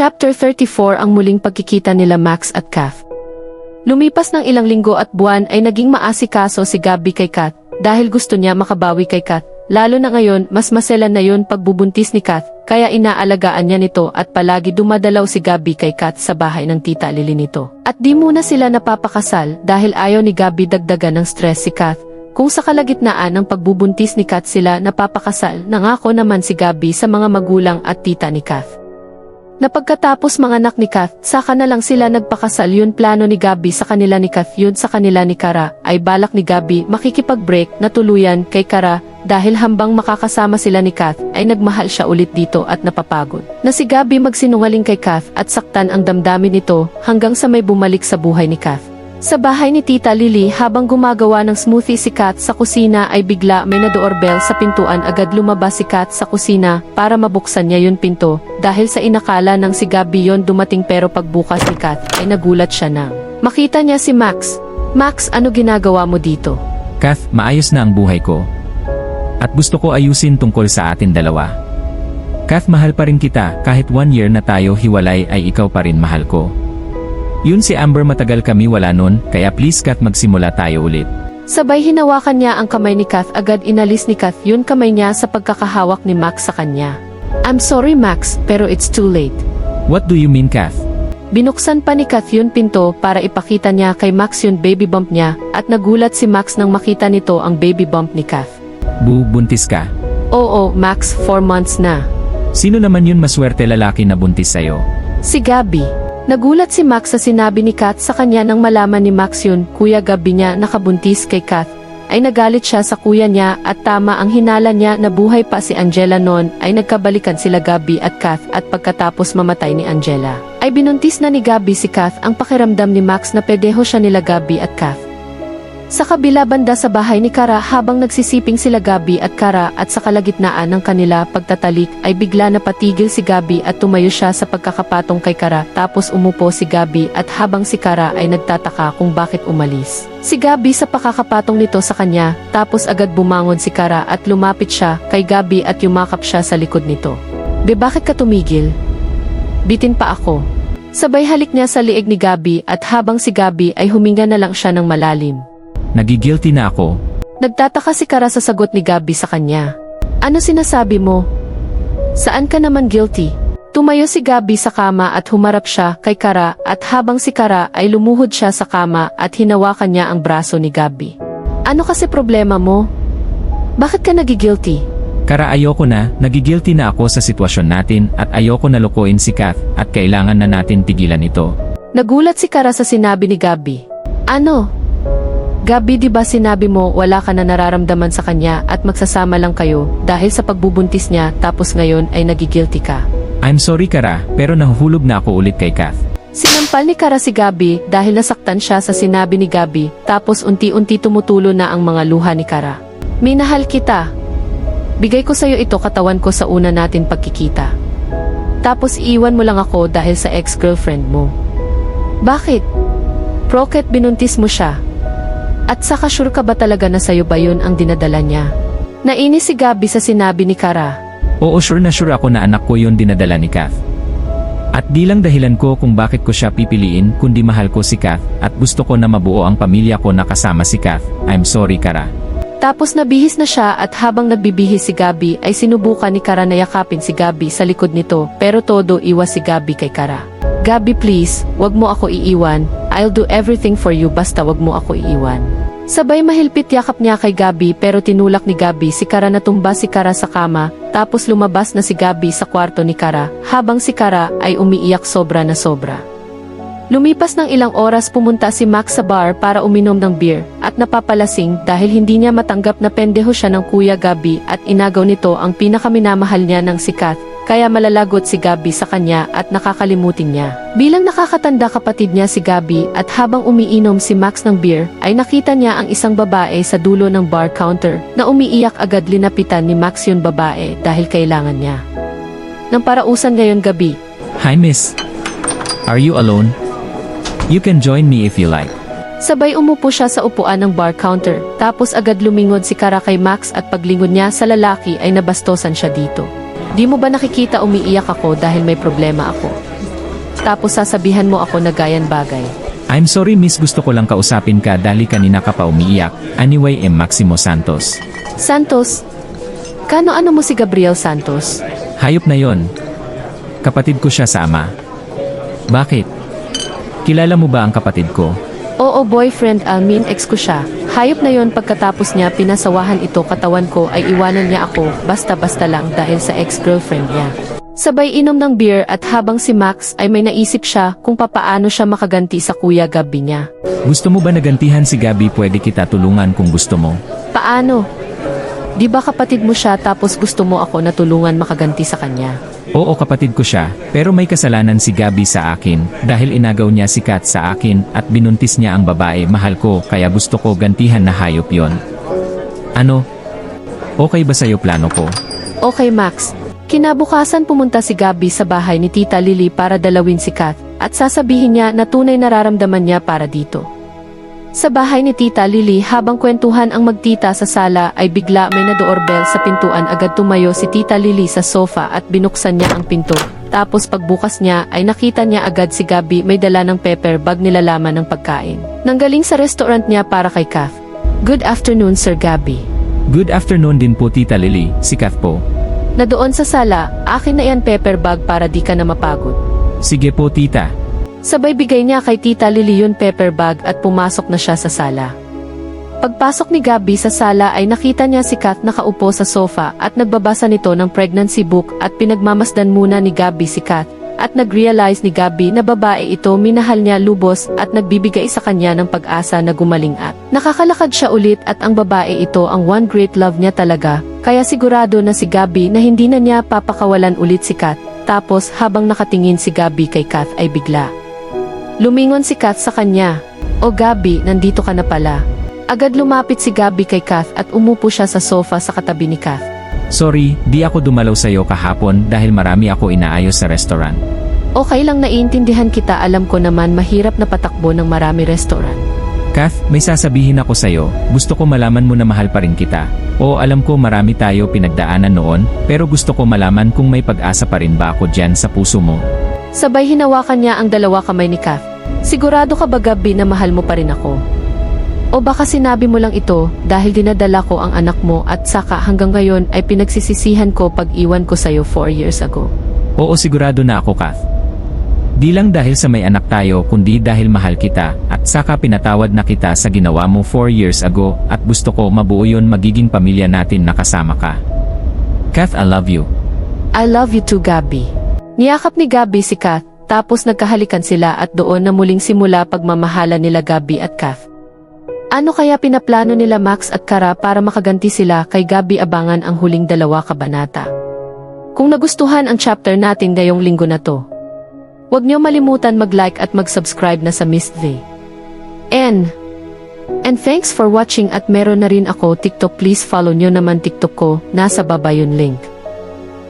Chapter 34 Ang muling pagkikita nila Max at Kath. Lumipas ng ilang linggo at buwan ay naging maasikaso si Gabby kay Kath dahil gusto niya makabawi kay Kath. Lalo na ngayon mas maselan na yun pagbubuntis ni Kath kaya inaalagaan niya nito at palagi dumadalaw si Gabby kay Kath sa bahay ng tita Lily nito. At di muna sila napapakasal dahil ayaw ni Gabby dagdagan ng stress si Kath. Kung sa kalagitnaan ng pagbubuntis ni Kath sila napapakasal, nangako naman si Gabby sa mga magulang at tita ni Kath na pagkatapos manganak ni Kath, saka na lang sila nagpakasal. Yun plano ni Gabby sa kanila ni Kath. Yun sa kanila ni Kara ay balak ni Gabby makikipag-break na tuluyan kay Kara dahil hambang makakasama sila ni Kath ay nagmahal siya ulit dito at napapagod na si Gabby magsinungaling kay Kath at saktan ang damdamin nito hanggang sa may bumalik sa buhay ni Kath. Sa bahay ni Tita Lily habang gumagawa ng smoothie si Kath sa kusina ay bigla may na-doorbell sa pintuan. Agad lumabas si Kath sa kusina para mabuksan niya yun pinto dahil sa inakala ng si Gabby yon dumating, pero pagbukas ni Kath ay nagulat siya na makita niya si Max. Max, ano ginagawa mo dito? Kath, maayos na ang buhay ko. At gusto ko ayusin tungkol sa atin dalawa. Kath, mahal pa rin kita kahit 1 year na tayo hiwalay ay ikaw pa rin mahal ko. Yun si Amber, matagal kami wala nun, kaya please Kath magsimula tayo ulit. Sabay hinawakan niya ang kamay ni Kath. Agad inalis ni Kath yun kamay niya sa pagkakahawak ni Max sa kanya. I'm sorry Max, pero it's too late. What do you mean, Kath? Binuksan pa ni Kath yun pinto para ipakita niya kay Max yun baby bump niya at nagulat si Max nang makita nito ang baby bump ni Kath. Buntis ka? Oo Max, 4 months na. Sino naman yun maswerte lalaki na buntis sa'yo? Si Gabby. Nagulat si Max sa sinabi ni Kath sa kanya nang malaman ni Max yun kuya Gabby niya nakabuntis kay Kath. Ay nagalit siya sa kuya niya at tama ang hinala niya na buhay pa si Angela noon ay nagkabalikan sila Gabby at Kath at pagkatapos mamatay ni Angela ay binuntis na ni Gabby si Kath. Ang pakiramdam ni Max na pedeho siya nila Gabby at Kath. Sa kabila banda sa bahay ni Kara habang nagsisiping sila Gabby at Kara at sa kalagitnaan ng kanila pagtatalik ay bigla napatigil si Gabby at tumayo siya sa pagkakapatong kay Kara, tapos umupo si Gabby at habang si Kara ay nagtataka kung bakit umalis si Gabby sa pakakapatong nito sa kanya, tapos agad bumangon si Kara at lumapit siya kay Gabby at yumakap siya sa likod nito. Be, bakit ka tumigil? Bitin pa ako. Sabay halik niya sa liig ni Gabby at habang si Gabby ay huminga na lang siya ng malalim. Nagigilty na ako. Nagtataka si Kara sa sagot ni Gabby sa kanya. Ano sinasabi mo? Saan ka naman guilty? Tumayo si Gabby sa kama at humarap siya kay Kara at habang si Kara ay lumuhod siya sa kama at hinawakan niya ang braso ni Gabby. Ano kasi problema mo? Bakit ka nagigilty? Kara, ayoko na, nagigilty na ako sa sitwasyon natin at ayoko na lokohin si Kath at kailangan na natin tigilan ito. Nagulat si Kara sa sinabi ni Gabby. Ano? Gabby, di ba sinabi mo wala ka na nararamdaman sa kanya at magsasama lang kayo dahil sa pagbubuntis niya, tapos ngayon ay nagigilty ka? I'm sorry Kara, pero nahuhulog na ako ulit kay Kath. Sinampal ni Kara si Gabby dahil nasaktan siya sa sinabi ni Gabby, tapos unti-unti tumutulo na ang mga luha ni Kara. Minahal kita. Bigay ko sa'yo ito, katawan ko sa una natin pagkikita. Tapos iiwan mo lang ako dahil sa ex-girlfriend mo. Bakit? Proket binuntis mo siya. At saka sure ka ba talaga na sa'yo ba yun ang dinadala niya? Nainis si Gabby sa sinabi ni Kara. Oo, sure na sure ako na anak ko yun dinadala ni Kath. At di lang dahilan ko kung bakit ko siya pipiliin, kundi mahal ko si Kath at gusto ko na mabuo ang pamilya ko na kasama si Kath. I'm sorry Kara. Tapos nabihis na siya at habang nagbibihis si Gabby ay sinubukan ni Kara na yakapin si Gabby sa likod nito, pero todo iwas si Gabby kay Kara. Gabby please, wag mo ako iiwan. I'll do everything for you, basta wag mo ako iiwan. Sabay mahilpit yakap niya kay Gabby, pero tinulak ni Gabby si Kara na tumba si Kara sa kama, tapos lumabas na si Gabby sa kwarto ni Kara habang si Kara ay umiiyak sobra na sobra. Lumipas ng ilang oras pumunta si Max sa bar para uminom ng beer at napapalasing dahil hindi niya matanggap na pendeho siya ng kuya Gabby at inagaw nito ang pinakaminamahal niya ng si Kath. Kaya malalagot si Gabby sa kanya at nakakalimutin niya bilang nakakatanda kapatid niya si Gabby. At habang umiinom si Max ng beer ay nakita niya ang isang babae sa dulo ng bar counter na umiiyak. Agad linapitan ni Max yun babae dahil kailangan niya ng parausan ngayon gabi. Hi miss. Are you alone? You can join me if you like. Sabay umupo siya sa upuan ng bar counter, tapos agad lumingon si Kara kay Max at paglingon niya sa lalaki ay nabastosan siya dito. Di mo ba nakikita umiiyak ako dahil may problema ako? tapos sasabihan mo ako na gayan bagay. I'm sorry miss, gusto ko lang kausapin ka dahil kanina ka pa umiiyak. Anyway, Maximo Santos. Santos? Kano-ano mo si Gabriel Santos? Hayop na yon. Kapatid ko siya sa ama. Bakit? Kilala mo ba ang kapatid ko? Oo, boyfriend, ex ko siya. Hayop na yon, pagkatapos niya pinasawahan ito katawan ko ay iwanan niya ako basta-basta lang dahil sa ex-girlfriend niya. Sabay inom ng beer at habang si Max ay may naisip siya kung papaano siya makaganti sa Kuya Gabi niya. Gusto mo ba nagantihan si Gabi? Pwede kita tulungan kung gusto mo. Paano? Di ba kapatid mo siya tapos gusto mo ako na tulungan makaganti sa kanya? Oo, kapatid ko siya, pero may kasalanan si Gabi sa akin dahil inagaw niya si Kat sa akin at binuntis niya ang babae mahal ko, kaya gusto ko gantihan na hayop yon. Ano? Okay ba sa'yo plano ko? Okay, Max. Kinabukasan pumunta si Gabi sa bahay ni Tita Lily para dalawin si Kat at sasabihin niya na tunay nararamdaman niya para dito. Sa bahay ni Tita Lily habang kwentuhan ang magtita sa sala ay bigla may na-doorbell sa pintuan. Agad tumayo si Tita Lily sa sofa at binuksan niya ang pinto. Tapos pagbukas niya ay nakita niya agad si Gabi may dala ng pepper bag nilalaman ng pagkain. Nanggaling sa restaurant niya para kay Kath. Good afternoon, Sir Gabi. Good afternoon din po Tita Lily, si Kat po. Na doon sa sala, akin na yan pepper bag para di ka na mapagod. Sige po tita. Sabay bigay niya kay Tita Lily yun pepper bag at pumasok na siya sa sala. Pagpasok ni Gabi sa sala ay nakita niya si Kat nakaupo sa sofa at nagbabasa nito ng pregnancy book at pinagmamasdan muna ni Gabi si Kat at nag-realize ni Gabi na babae ito, minahal niya lubos at nagbibigay sa kanya ng pag-asa na gumaling at nakakalakad siya ulit at ang babae ito ang one great love niya talaga, kaya sigurado na si Gabi na hindi na niya papakawalan ulit si Kat. Tapos habang nakatingin si Gabi kay Kat ay bigla lumingon si Kat sa kanya. O Gabi, nandito ka na pala. Agad lumapit si Gabi kay Kath at umupo siya sa sofa sa katabi ni Kath. Sorry, di ako dumalaw sa'yo kahapon dahil marami ako inaayos sa restaurant. Okay lang, naiintindihan kita, alam ko naman mahirap na patakbo ng marami restaurant. Kath, may sasabihin ako sa'yo, gusto ko malaman mo na mahal pa rin kita. Oo, alam ko marami tayo pinagdaanan noon, pero gusto ko malaman kung may pag-asa pa rin ba ako dyan sa puso mo. Sabay hinawakan niya ang dalawa kamay ni Kath. Sigurado ka ba Gabi na mahal mo pa rin ako? O baka sinabi mo lang ito dahil dinadala ko ang anak mo at saka hanggang ngayon ay pinagsisisihan ko pag-iwan ko sa'yo 4 years ago. Oo, sigurado na ako Kath. Di lang dahil sa may anak tayo kundi dahil mahal kita at saka pinatawad na kita sa ginawa mo 4 years ago at gusto ko mabuo yun, magiging pamilya natin na kasama ka. Kath, I love you. I love you too, Gabi. Niyakap ni Gabi si Kath. Tapos nagkahalikan sila at doon na muling simula pagmamahala nila Gabi at Kath. Ano kaya pinaplano nila Max at Kara para makaganti sila kay Gabi? Abangan ang huling 2 kabanata. Kung nagustuhan ang chapter natin ngayong linggo na to, huwag niyo malimutan mag-like at mag-subscribe na sa Miss V. And thanks for watching at meron na rin ako TikTok, please follow niyo naman TikTok ko, nasa baba yung link.